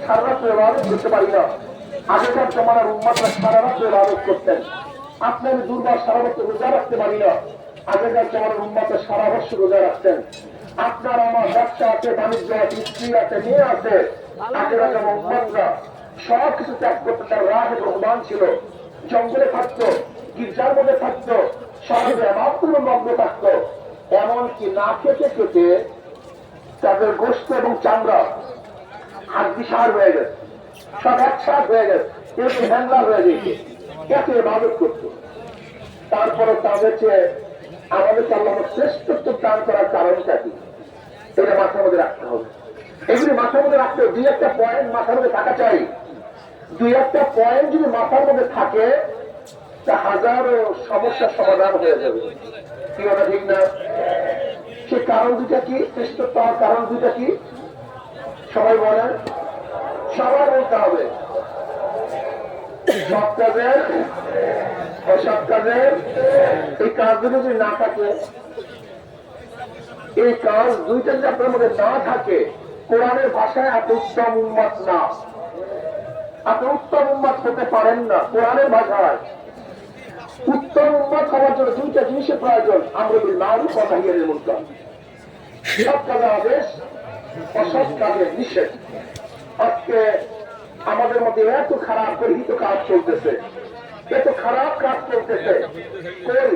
সারা রাত্রে ইবাদত করতে পারি না। আগেকার জমানার উম্মতরা সারা রাত্রে ইবাদত করতেন। আপনি আমি দুর্বার সারা বছর রোজা রাখতে পারি না। আগেকার জমানার উম্মতরা সারা বছর রোজা রাখতেন। আপনার আমার ব্যবসা আছে, বাণিজ্য আছে, স্ত্রী আছে, মেয়ে আছে। আগেকার যেমন উম্মতরা সব কিছু ত্যাগ করতে তার রাগে রহমান ছিল। জঙ্গলে থাকতো, গির্জার মধ্যে থাকতো, সমাজে মাত্র মগ্ন থাকতো। এমনকি না খেতে খেতে তাদের গোস্ত এবং চামড়া হাড্ডি সার হয়ে গেছে, সব একসাথ হয়ে গেছে, এরকম হ্যাংলা হয়ে গেছে। এত ইবাদত করতো। তারপরে তাদের চেয়ে আমাদের আল্লাহ শ্রেষ্ঠত্ব দান করার কারণটা কি, এটা মাথার মধ্যে রাখতে হবে। এগুলি মাথার মধ্যে রাখতে দুই একটা পয়েন্ট মাথার মধ্যে থাকা চাই। দুই একটা পয়েন্ট যদি মাথার মধ্যে থাকে তা হাজারো সমস্যার সমাধান হয়ে যাবে। কি কথা ঠিক না? সে কারণ দুইটা কি? শ্রেষ্ঠত্ব হওয়ার কারণ দুইটা কি? সবাই বলেন, সবাই বলতে হবে। সব কাজের অসৎ কাজের এই কাজগুলো যদি না থাকে, এই কাজ দুইটা যদি আপনার মধ্যে না থাকে, কোরআনের ভাষায় আপনি উত্তম উম্মত না, আপনি উত্তম উম্মত হতে পারেন না। কোরআনের ভাষায় উত্তম উম্মত হওয়ার জন্য দুইটা জিনিসের প্রয়োজন, আমর বিল মারুফ ওয়া নাহই আনিল মুনকার। সৎ কাজের আদেশ, অসৎ কাজের নিষেধ। আজকে আমাদের মধ্যে এত খারাপ গর্হিত কাজ চলতেছে, এত খারাপ কাজ চলতেছে, কই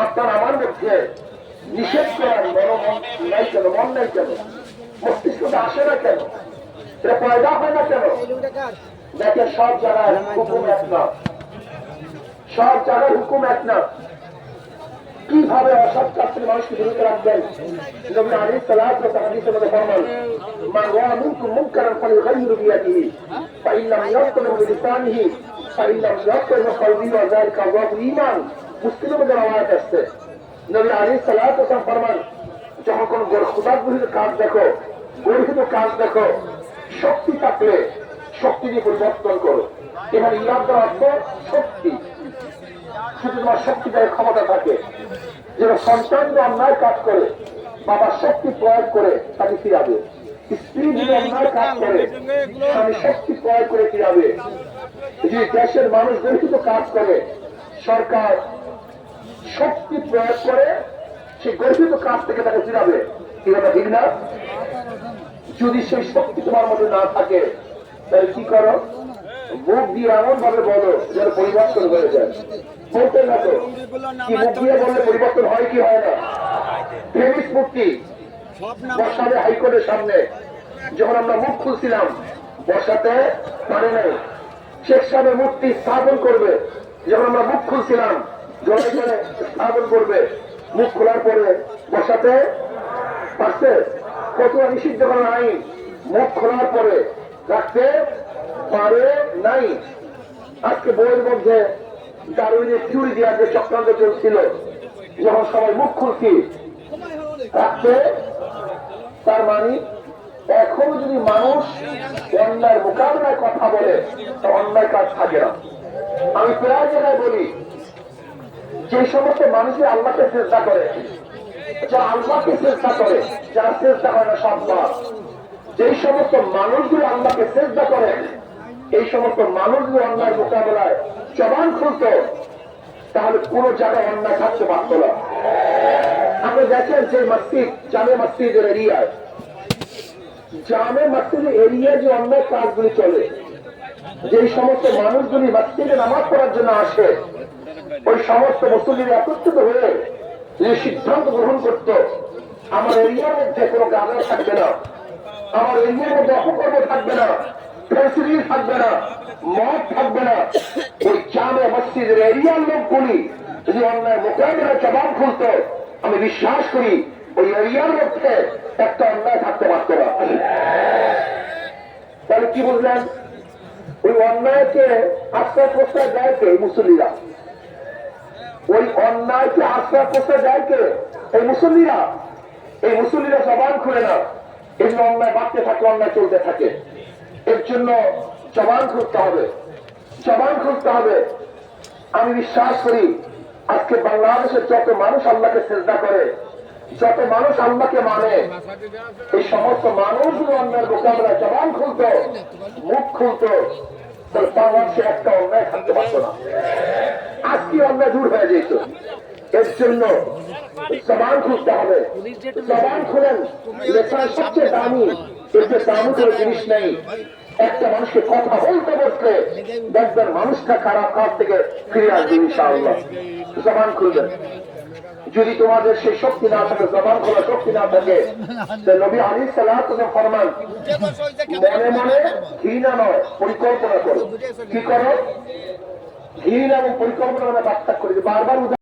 আপনার আমার মধ্যে নিষেধ করার মন নাই কেন? মন নাই কেন? মস্তিষ্কটা আসে না কেন? এটা পয়দা হয় না কেন? দেখেন সব জায়গায় হুকুম এক না, সব জায়গায় হুকুম এক না। কিভাবে অসৎ কাজ থেকে মানুষকে বিরত রাখবেন? নবী আলাইহিস সালাতু ওয়াস সালাম হাদিসের মধ্যে ফরমান, মান রাআ মিনকুম মুনকারান ফালিয়ুগাইয়িরহু বিয়াদিহি ফাইন লাম ইয়াসতাতি'হু বিলিসানিহি ফাইন লাম ইয়াসতাতি'হু বিকলবিহি ওয়া যালিকা আযওয়াফুল ঈমান। মুসলিমের মধ্যে রওয়ায়াত আছে, নবী আলাইহিস সালাতু ওয়াস সালাম ফরমান, যখন কোন খোদাগৃহীত কাজ দেখো, গর্হিত কাজ দেখো, শক্তি থাকলে শক্তি দিয়ে পরিবর্তন করো। এখানে ইরাদ দ্বারা অর্থ শক্তি। শুধু তোমার শক্তি দেয় ক্ষমতা থাকে, যেন সন্তান যদি অন্যায় কাজ করে বাবার শক্তি প্রয়োগ করে তাকে ফিরাবে, স্ত্রী যদি অন্যায় কাজ করে স্বামী শক্তি প্রয়োগ করে ফিরাবে, যদি দেশের মানুষ গর্হিত কাজ করে সরকার শক্তি প্রয়োগ করে সেই গর্হিত কাজ থেকে তাকে ফিরাবে। কি কথা ঠিক না? যদি সেই শক্তি তোমার মধ্যে না থাকে তাহলে কি করো? মুখ দিয়ে এমন ভাবে বলো যেন পরিবর্তন হয়ে যায়। বলতে না তো কি মুখ দিয়ে বললে পরিবর্তন হয় কি হয় না? প্রেমিক মূর্তি বসাবে হাইকোর্টের সামনে, যখন আমরা মুখ খুলছিলাম বসাতে পারে নাই। শেখ সাহেবের মূর্তি স্থাপন করবে, যখন আমরা মুখ খুলছিলাম জয় করে স্থাপন করবে, মুখ খোলার পরে বসাতে পারছে? কত নিষিদ্ধ করার আইন মুখ খোলার পরে রাখতে পারে নাই। আজকে বইয়ের মধ্যে ডারউইনের থিওরি দেওয়ার যে চক্রান্ত চলছিল, যখন সবাই মুখ খুলছি রাখতে, তার মানে এখনো যদি মানুষ অন্যায় মোকাবিলায় কথা বলে তা অন্যায় কাজ থাকে না। আমি প্রায় জায়গায় বলি, যে সমস্ত মানুষই আল্লাহকে চেষ্টা করে, যারা আল্লাহকে চেষ্টা করে, যারা চেষ্টা করে না সব পাপ, যেই সমস্ত মানুষগুলো আল্লাহকে চেষ্টা করে, এই সমস্ত মানুষগুলো অন্যায় মোকাবেলায় জবান খুলত, তাহলে কোন জায়গায় অন্যায় থাকতে পারত না। আপনি দেখেন যে মসজিদ, জামে মসজিদের এরিয়ায়, জামে মসজিদের এরিয়ায় যে অন্যায় কাজগুলি চলে, যেই সমস্ত মানুষগুলি মসজিদে নামাজ পড়ার জন্য আসে, ওই সমস্ত মুসল্লিরা একত্রিত হয়ে যে সিদ্ধান্ত গ্রহণ করত, আমার এরিয়ার মধ্যে কোনো গাঁজা থাকবে না, আমার এরিয়ার মধ্যে অপকর্ম থাকবে না, ফেন্সিডিল থাকবে না, মদ থাকবে না, ওই জামে মসজিদের এরিয়ার লোকগুলি যদি অন্যায় মোকাবিলায় জবান খুলত, আমি বিশ্বাস করি ওই এরিয়ার মধ্যে একটা অন্যায় থাকতে পারত না। তাহলে কি বুঝলেন? ওই অন্যায়কে আশ্রয় প্রশ্রয় দেয় কে? মুসল্লিরা। ওই অন্যায়কে আশ্রয় প্রশ্রয় দেয় কে? এই মুসল্লিরা। এই মুসল্লিরা জবান খুলে না, এই জন্য অন্যায় বাড়তে থাকে, অন্যায় চলতে থাকে। এর জন্য জবান খুলতে হবে, জবান খুলতে হবে। আমি বিশ্বাস করি আজকে বাংলাদেশের যত মানুষ আল্লাহকে চেষ্টা করে, যত মানুষ আল্লাহকে মানে এই সমস্ত মানুষগুলো অন্যায়ের মোকাবেলায় জবান খুলতো, মুখ খুলতো, তাহলে বাংলাদেশে একটা অন্যায় থাকতে পারতো না। আজকে অন্যায় দূর হয়ে যেত। এর জন্য জবান খুলতে হবে। জবান খুলেন, লেখার সবচেয়ে দামি, এর যে দামি কোনো জিনিস নেই। একটা মানুষকে কথা বলতে বসলে দেখবেন মানুষটা খারাপ কাজ থেকে ফিরে আসবে ইনশাআল্লাহ। জবান খুলবেন। যদি তোমাদের সেই শক্তি না থাকে, জবান খোলা শক্তি না থাকে, নবী আলাইহিস সালাতু ওয়াস সালাম ফরমান, মনে মনে ঘৃণা নয়, পরিকল্পনা করো। কি করো? ঘৃণা এবং পরিকল্পনা পার্থক্য করে বারবার